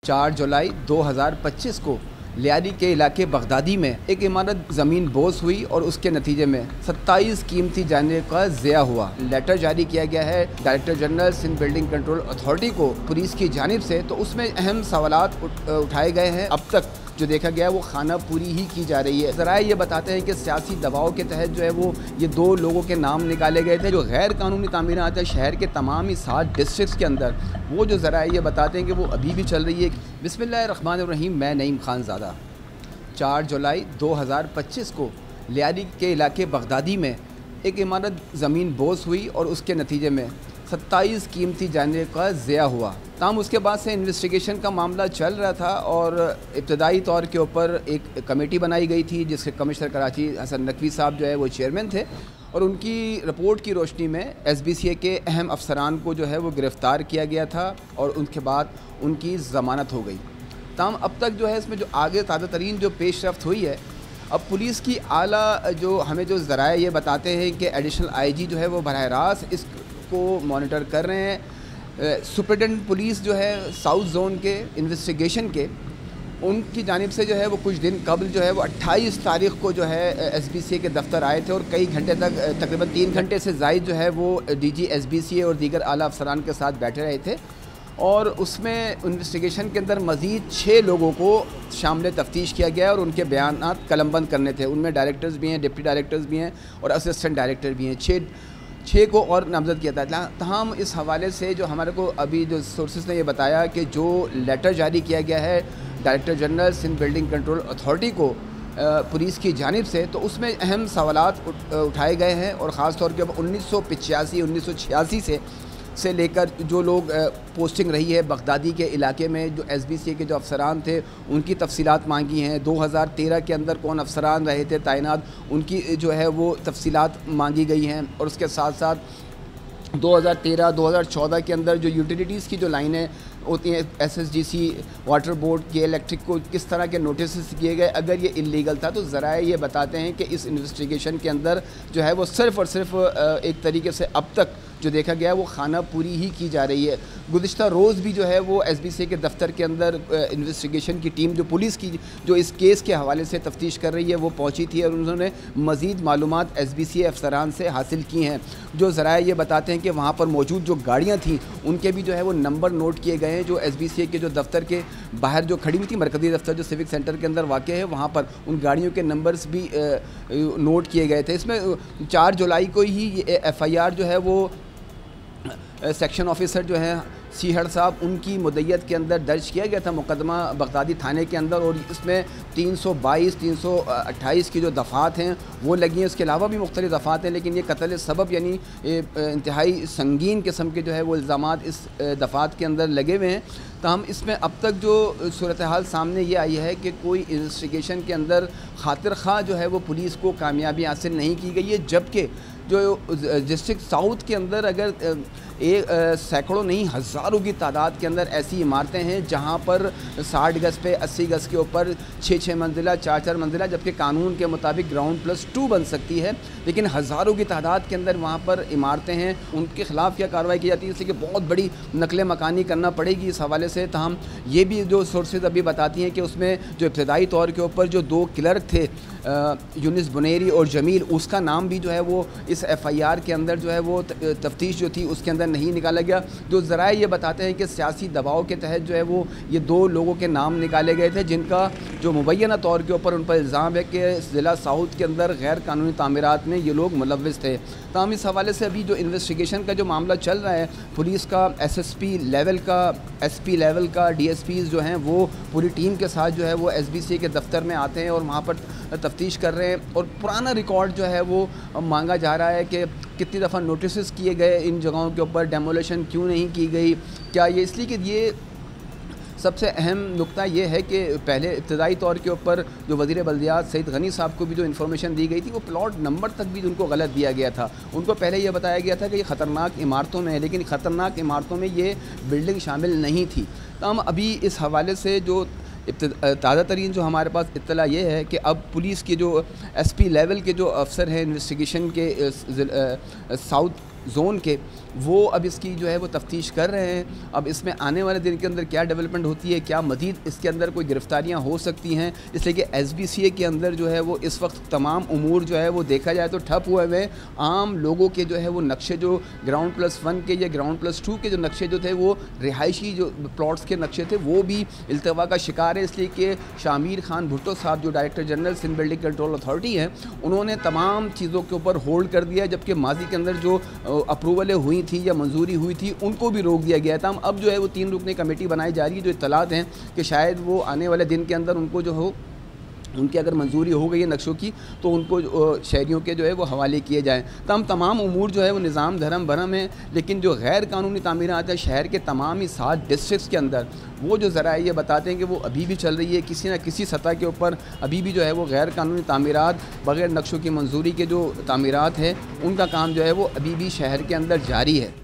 4 जुलाई 2025 को लियारी के इलाके बगदादी में एक इमारत ज़मीन बोस हुई और उसके नतीजे में 27 कीमती जाने का ज़िया हुआ। लेटर जारी किया गया है director general Sindh building control authority को पुलिस की जानिब से, तो उसमें अहम सवालात उठाए गए हैं। अब तक जो देखा गया है वो खाना पूरी ही की जा रही है। ज़राए ये बताते हैं कि सियासी दबाव के तहत जो है वो ये 2 लोगों के नाम निकाले गए थे जो गैर कानूनी तामीरात है शहर के तमाम ही 7 डिस्ट्रिक्ट के अंदर। वो जो ज़राए ये बताते हैं कि वो अभी भी चल रही है। बिस्मिल्लाहिर्रहमानिर्रहीम, मैं नईम खान ज़ादा। 4 जुलाई 2025 को लियारी के इलाके बगदादी में एक इमारत ज़मीन बोस हुई और उसके नतीजे में 27 कीमती जाने का ज़िया हुआ। ताम उसके बाद से इन्वेस्टिगेशन का मामला चल रहा था और इब्तदाई तौर के ऊपर एक कमेटी बनाई गई थी जिसके कमिश्नर कराची हसन नकवी साहब जो है वो चेयरमैन थे, और उनकी रिपोर्ट की रोशनी में SBCA के अहम अफसरान को जो है वो गिरफ़्तार किया गया था और उनके बाद उनकी ज़मानत हो गई। ताम अब तक जो है इसमें जो आगे ताज़ा तरीन जो पेशरफ्त हुई है, अब पुलिस की आला जो हमें जो ज़राए ये बताते हैं कि एडिशनल IG जो है वो बराह रास्त इसको मॉनिटर कर रहे हैं। सुपरिटेंडेंट पुलिस जो है साउथ जोन के इन्वेस्टिगेशन के, उनकी जानिब से जो है वो कुछ दिन कबल जो है वो 28 तारीख़ को जो है SBCA के दफ्तर आए थे और कई घंटे तक तकरीबन 3 घंटे से ज़ायद जो है वो DG SBCA और दीगर आला अफसरान के साथ बैठे रहे थे। और उसमें इन्वेस्टिगेशन के अंदर मज़ीद 6 लोगों को शामिल तफ्तीश किया गया और उनके बयानात कलमबंद करने थे। उनमें डायरेक्टर्स भी हैं, डिप्टी डायरेक्टर्स भी हैं और असिस्टेंट डायरेक्टर भी हैं। 6 को और नामज़द किया था। तमाम इस हवाले से जो हमारे को अभी जो सोर्सेज ने ये बताया कि जो लेटर जारी किया गया है director general Sindh building control authority को पुलिस की जानिब से, तो उसमें अहम सवालात उठाए गए हैं और ख़ास तौर पर 1985-1986 से लेकर जो लोग पोस्टिंग रही है बगदादी के इलाके में, जो SBCA के जो अफसरान थे उनकी तफसीलात मांगी हैं। 2013 के अंदर कौन अफसरान रहे थे तैनात, उनकी जो है वो तफसीलात मांगी गई हैं। और उसके साथ साथ 2013-2014 के अंदर जो यूटिलिटीज़ की जो लाइनें होती हैं SSGC वाटर बोर्ड के इलेक्ट्रिक को किस तरह के नोटिस किए गए, अगर ये इलीगल था। तो ज़राए ये बताते हैं कि इस इन्वेस्टिगेशन के अंदर जो है वो सिर्फ़ और सिर्फ एक तरीके से अब तक जो देखा गया है वो खाना पूरी ही की जा रही है। गुज़िश्ता रोज़ भी जो है वो SBCA के दफ्तर के अंदर इन्वेस्टिगेशन की टीम जो पुलिस की जो इस केस के हवाले से तफ्तीश कर रही है वो पहुंची थी और उन्होंने मज़ीद मालूमात SBCA अफसरान से हासिल की हैं। जो ज़राए ये बताते हैं कि वहाँ पर मौजूद जो गाड़ियाँ थी उनके भी जो है वो नंबर नोट किए गए हैं। जो SBCA के जो दफ्तर के बाहर जो खड़ी हुई थी मरकज़ी दफ्तर जो सिविक सेंटर के अंदर वाक़ है, वहाँ पर उन गाड़ियों के नंबर्स भी नोट किए गए थे। इसमें 4 जुलाई को ही FIR जो है वो सेक्शन ऑफिसर जो हैं सीहड़ साहब, उनकी मुद्दत के अंदर दर्ज किया गया था मुकदमा बगदादी थाने के अंदर, और इसमें 322-328 की जो दफ़ात हैं वो लगी हैं। उसके अलावा भी मुख्तलिफ़ दफ़ात हैं, लेकिन ये कत्ल सबब यानी इंतहाई संगीन किस्म के जो है वो इल्ज़ामात इस दफ़ात के अंदर लगे हुए हैं। तमाम इसमें अब तक जो सूरत हाल सामने ये आई है कि कोई इन्वेस्टिगेशन के अंदर खातिर ख़्वाह जो है वो पुलिस को कामयाबी हासिल नहीं की गई है, जबकि जो डिस्ट्रिक्ट साउथ के अंदर अगर सैकड़ों नहीं हज़ारों की तादाद के अंदर ऐसी इमारतें हैं जहां पर 60 गज़ पे 80 गज़ के ऊपर 6-6 मंजिला 4-4 मंजिला, जबकि कानून के मुताबिक ग्राउंड +2 बन सकती है, लेकिन हज़ारों की तादाद के अंदर वहां पर इमारतें हैं। उनके ख़िलाफ़ क्या कार्रवाई की जाती है, इसलिए बहुत बड़ी नकल मकानी करना पड़ेगी इस हवाले से। तहम ये भी जो सोर्सेज अभी बताती हैं कि उसमें जो इब्तदाई तौर के ऊपर जो 2 क्लर्क थे यूनिस बुनेरी और जमील, उसका नाम भी जो है वो इस FIR के अंदर जो है वो तफ्तीश जो थी उसके अंदर नहीं निकाला गया। जो ज़राए ये बताते हैं कि सियासी दबाव के तहत जो है वो ये 2 लोगों के नाम निकाले गए थे जिनका जो मुबैना तौर के ऊपर उन पर इल्ज़ाम है कि ज़िला साउथ के अंदर गैर कानूनी तामीरात में ये लोग मुलव्विस थे। तमाम इस हवाले से अभी जो इन्वेस्टिगेशन का जो मामला चल रहा है, पुलिस का SSP लेवल का, SP लेवल का, DSPs जो हैं वो पूरी टीम के साथ जो है वो SBCA के दफ्तर में आते हैं और वहाँ पर तफ्तीश कर रहे हैं। और पुराना रिकॉर्ड जो है वो मांगा जा रहा है कि कितनी दफ़ा नोटिस किए गए इन जगहों के ऊपर, डेमोलेशन क्यों नहीं की गई, क्या ये इसलिए कि ये सबसे अहम नुक्ता ये है कि पहले इब्तदाई तौर के ऊपर जो वज़ीर बल्दियात सईद गनी साहब को भी जो इन्फॉर्मेशन दी गई थी वो प्लॉट नंबर तक भी उनको गलत दिया गया था। उनको पहले ये बताया गया था कि ये ख़तरनाक इमारतों में है, लेकिन ख़तरनाक इमारतों में ये बिल्डिंग शामिल नहीं थी। तो हम अभी इस हवाले से जो ताज़ा तरीन जो हमारे पास इत्तला ये है कि अब पुलिस के जो SP लेवल के जो अफसर हैं इन्वेस्टिगेशन के साउथ जोन के, वो अब इसकी जो है वो तफ्तीश कर रहे हैं। अब इसमें आने वाले दिन के अंदर क्या डेवलपमेंट होती है, क्या मज़ीद इसके अंदर कोई गिरफ्तारियाँ हो सकती हैं, इसलिए कि SBCA के अंदर जो है वो इस वक्त तमाम उमूर जो है वो देखा जाए तो ठप हुए हुए। आम लोगों के जो है वो नक्शे, जो ग्राउंड+1 के या ग्राउंड+2 के जो नक्शे जो थे, वो रिहायशी जो प्लॉट्स के नक्शे थे, वो भी इल्तवा का शिकार है। इसलिए कि शामिर खान भुट्टो साहब जो director general Sindh building control authority हैं, उन्होंने तमाम चीज़ों के ऊपर होल्ड कर दिया, जबकि माजी के अंदर जो अप्रूवलें हुई थी या मंजूरी हुई थी उनको भी रोक दिया गया था। अब जो है वो 3 रुकनी कमेटी बनाई जा रही है। जो इत्तलात हैं कि शायद वो आने वाले दिन के अंदर उनको जो हो, उनकी अगर मंजूरी हो गई है नक्शों की, तो उनको शहरियों के जो है वो हवाले किए जाएँ। तमाम उमूर जो है वो निज़ाम धर्म भरम है। लेकिन जो गैर कानूनी तामीरात है शहर के तमाम ही 7 डिस्ट्रिक्ट्स के अंदर, वो जो ज़रा ये बताते हैं कि वो अभी भी चल रही है। किसी न किसी सतह के ऊपर अभी भी जो है वो गैर कानूनी तामीरात, बग़ैर नक्शों की मंजूरी के जो तामीरात है, उनका काम जो है वो अभी भी शहर के अंदर जारी है।